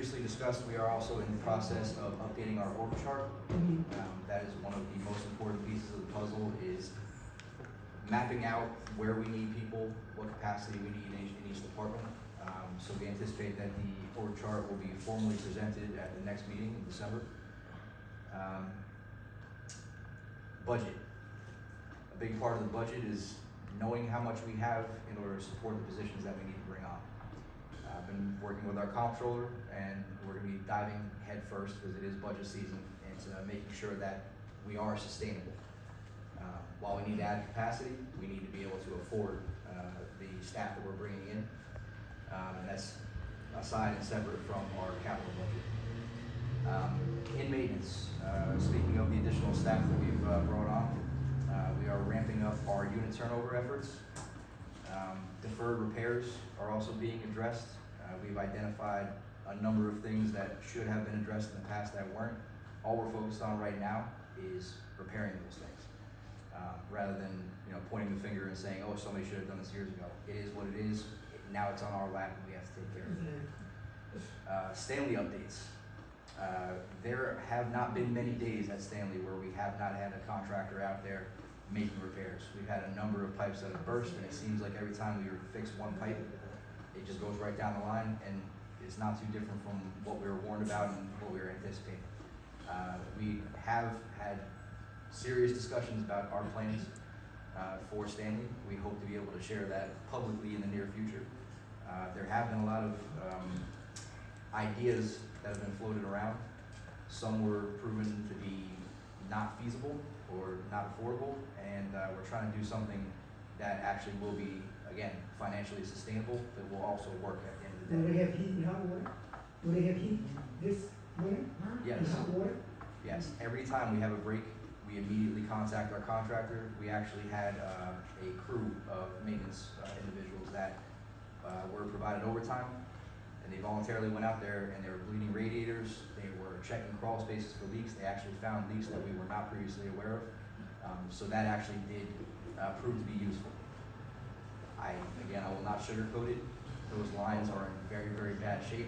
previously discussed, we are also in the process of updating our org chart. That is one of the most important pieces of the puzzle, is mapping out where we need people, what capacity we need in each department. So we anticipate that the org chart will be formally presented at the next meeting in December. Budget. A big part of the budget is knowing how much we have in order to support the positions that we need to bring on. I've been working with our comptroller, and we're going to be diving head first, because it is budget season, into making sure that we are sustainable. While we need to add capacity, we need to be able to afford the staff that we're bringing in, and that's aside and separate from our capital budget. In maintenance, speaking of the additional staff that we've brought on, we are ramping up our unit turnover efforts. Deferred repairs are also being addressed. We've identified a number of things that should have been addressed in the past that weren't. All we're focused on right now is repairing those things, rather than pointing the finger and saying, oh, somebody should have done this years ago. It is what it is. Now it's on our lap, and we have to take care of it. Stanley updates. There have not been many days at Stanley where we have not had a contractor out there making repairs. We've had a number of pipes that have burst, and it seems like every time we fix one pipe, it just goes right down the line, and it's not too different from what we were warned about and what we were anticipating. We have had serious discussions about our plans for Stanley. We hope to be able to share that publicly in the near future. There have been a lot of ideas that have been floated around. Some were proven to be not feasible or not affordable, and we're trying to do something that actually will be, again, financially sustainable, but will also work at the end of the day. Will they have heat and hot water? Will they have heat this winter? Yes. And hot water? Yes. Every time we have a break, we immediately contact our contractor. We actually had a crew of maintenance individuals that were provided overtime, and they voluntarily went out there, and they were bleeding radiators. They were checking crawl spaces for leaks. They actually found leaks that we were not previously aware of. So that actually did prove to be useful. I will not sugarcoat it. Those lines are in very, very bad shape.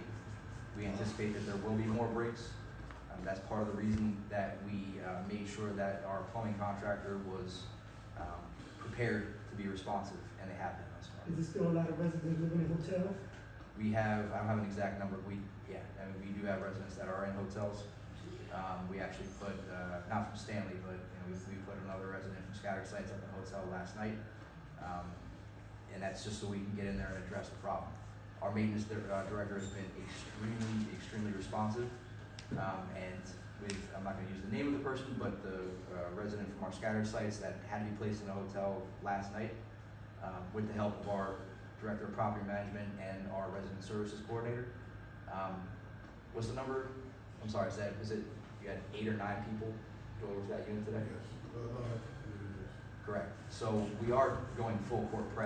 We anticipate that there will be more breaks. That's part of the reason that we made sure that our plumbing contractor was prepared to be responsive, and they have been thus far. Is there still a lot of residents living in hotels? We have, I don't have an exact number, we do have residents that are in hotels. We actually put, not from Stanley, but we put another resident from Scattered Sites up in a hotel last night. And that's just so we can get in there and address the problem. Our maintenance director has been extremely responsive. And I'm not gonna use the name of the person, but the resident from our Scattered Sites that had to be placed in a hotel last night, with the help of our Director of Property Management and our Resident Services Coordinator. What's the number? I'm sorry, is it you had 8 or 9 people go over to that unit today? Yes. Correct. So we are going full court press.